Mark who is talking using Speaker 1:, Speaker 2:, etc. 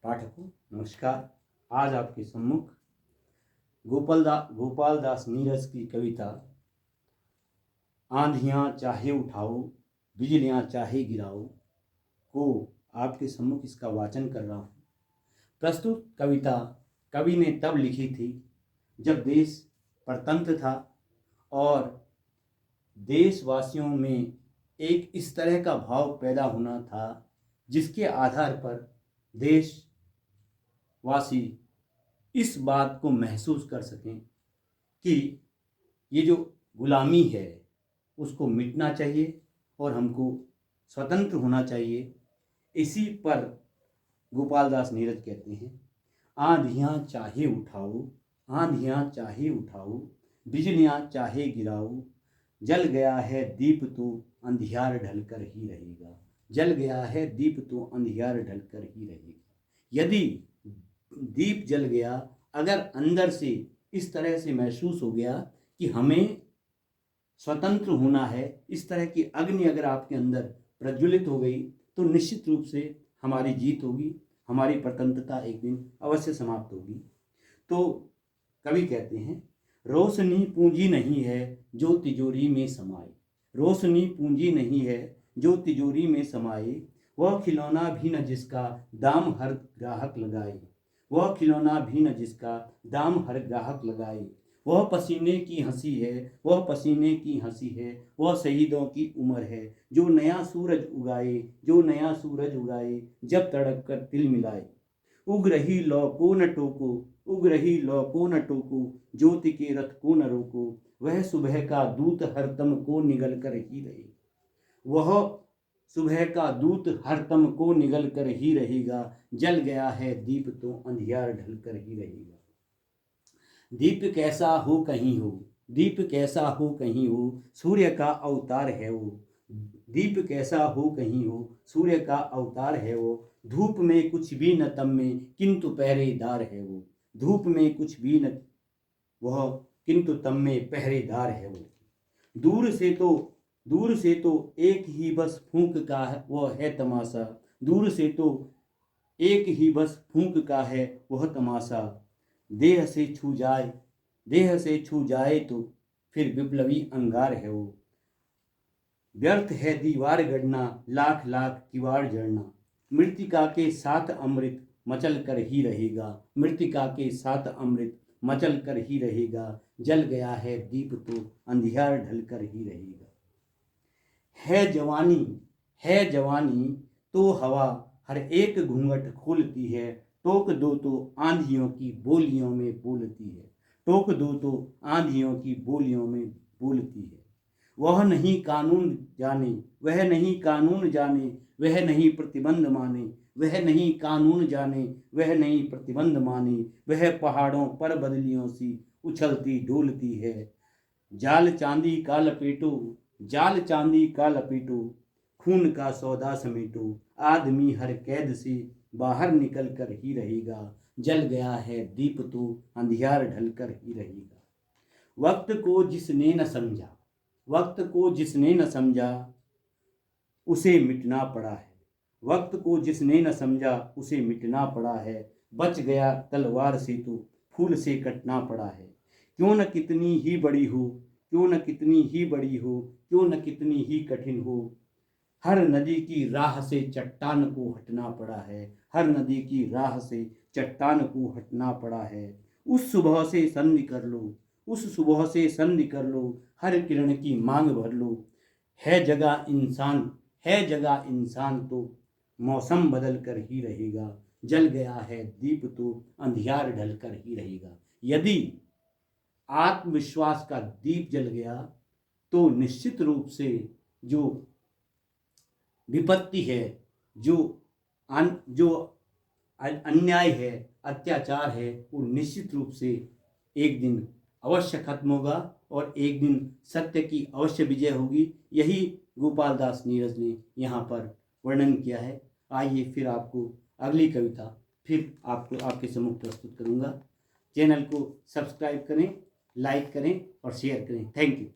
Speaker 1: पाठकों नमस्कार। आज आपके सम्मुख गोपाल दास नीरज की कविता आंधियाँ चाहे उठाओ बिजलियाँ चाहे गिराओ को आपके सम्मुख इसका वाचन कर रहा हूँ। प्रस्तुत कविता कवि ने तब लिखी थी जब देश परतंत्र था और देशवासियों में एक इस तरह का भाव पैदा होना था जिसके आधार पर देशवासी इस बात को महसूस कर सकें कि ये जो गुलामी है उसको मिटना चाहिए और हमको स्वतंत्र होना चाहिए। इसी पर गोपाल दास नीरज कहते हैं, आंधियाँ चाहे उठाओ आंधियाँ चाहे उठाओ बिजलियाँ चाहे गिराओ, जल गया है दीप तो अंधियार ढलकर ही रहेगा। जल गया है दीप तो अंधियार ढलकर ही रहेगा। यदि दीप जल गया, अगर अंदर से इस तरह से महसूस हो गया कि हमें स्वतंत्र होना है, इस तरह की अग्नि अगर आपके अंदर प्रज्वलित हो गई तो निश्चित रूप से हमारी जीत होगी, हमारी स्वतंत्रता एक दिन अवश्य समाप्त होगी। तो कवि कहते हैं, रोशनी पूंजी नहीं है जो तिजोरी में समाए, रोशनी पूंजी नहीं है जो तिजोरी में समाए, वह खिलौना भी न जिसका दाम हर ग्राहक लगाए, वह खिलौना भी न जिसका दाम हर ग्राहक लगाए, वह पसीने की हंसी है, वह पसीने की हंसी है, वह शहीदों की उम्र है, जो नया सूरज उगाए, जो नया सूरज उगाए, जब तड़प कर तिल मिलाए, उग रही लौ को न टोको, उग रही लौ को न टोको, ज्योति के रथ को न रोको, वह सुबह का दूत हरदम को निगल कर ही रहे, वह सुबह का दूत हर तम को निगल कर ही रहेगा। जल गया है दीप तो अंधियार ढल कर ही रहेगा। दीप कैसा हो कहीं हो, दीप कैसा हो कहीं हो, सूर्य का अवतार है वो, दीप कैसा हो कहीं हो, सूर्य का अवतार है वो, धूप में कुछ भी न तम में किंतु पहरेदार है वो, धूप में कुछ भी न वह किंतु तम में पहरेदार है वो, दूर से तो एक ही बस फूंक का है वह है तमाशा, दूर से तो एक ही बस फूंक का है वह तमाशा, देह से छू जाए, देह से छू जाए तो फिर विप्लवी अंगार है वो, व्यर्थ है दीवार गढ़ना लाख लाख किवाड़ जड़ना, मृतिका के साथ अमृत मचल कर ही रहेगा, मृतिका के साथ अमृत मचल कर ही रहेगा। जल गया है दीप तो अंधियार ढल कर ही रहेगा। है जवानी तो हवा हर एक घूंघट खोलती है, टोक दो तो आंधियों की बोलियों में बोलती है, टोक दो तो आंधियों की बोलियों में बोलती है, वह नहीं कानून जाने, वह नहीं कानून जाने, वह नहीं प्रतिबंध माने, वह नहीं कानून जाने, वह नहीं प्रतिबंध माने, वह पहाड़ों पर बदलियों सी उछलती डोलती है, जाल चांदी का लपेटो, जाल चांदी का लपेटो, खून का सौदा समेटो, आदमी हर कैद से बाहर निकल कर ही रहेगा। जल गया है दीप तो अंधियार ढल कर ही रहेगा। वक्त को जिसने न समझा, वक्त को जिसने न समझा उसे मिटना पड़ा है, वक्त को जिसने न समझा उसे मिटना पड़ा है, बच गया तलवार से तो फूल से कटना पड़ा है, क्यों न कितनी ही बड़ी हो, क्यों न कितनी ही बड़ी हो, क्यों न कितनी ही कठिन हो, हर नदी की राह से चट्टान को हटना पड़ा है, हर नदी की राह से चट्टान को हटना पड़ा है, उस सुबह से संधि कर लो, उस सुबह से संधि कर लो, हर किरण की मांग भर लो, है जगह इंसान, है जगह इंसान तो मौसम बदल कर ही रहेगा। जल गया है दीप तो अंधियार ढल कर ही रहेगा। यदि आत्मविश्वास का दीप जल गया तो निश्चित रूप से जो विपत्ति है, जो अन्याय है, अत्याचार है, वो निश्चित रूप से एक दिन अवश्य खत्म होगा और एक दिन सत्य की अवश्य विजय होगी। यही गोपाल दास नीरज ने यहाँ पर वर्णन किया है। आइए फिर आपको अगली कविता फिर आपको आपके सम्मुख प्रस्तुत करूँगा। चैनल को सब्सक्राइब करें, लाइक करें और शेयर करें। Thank you.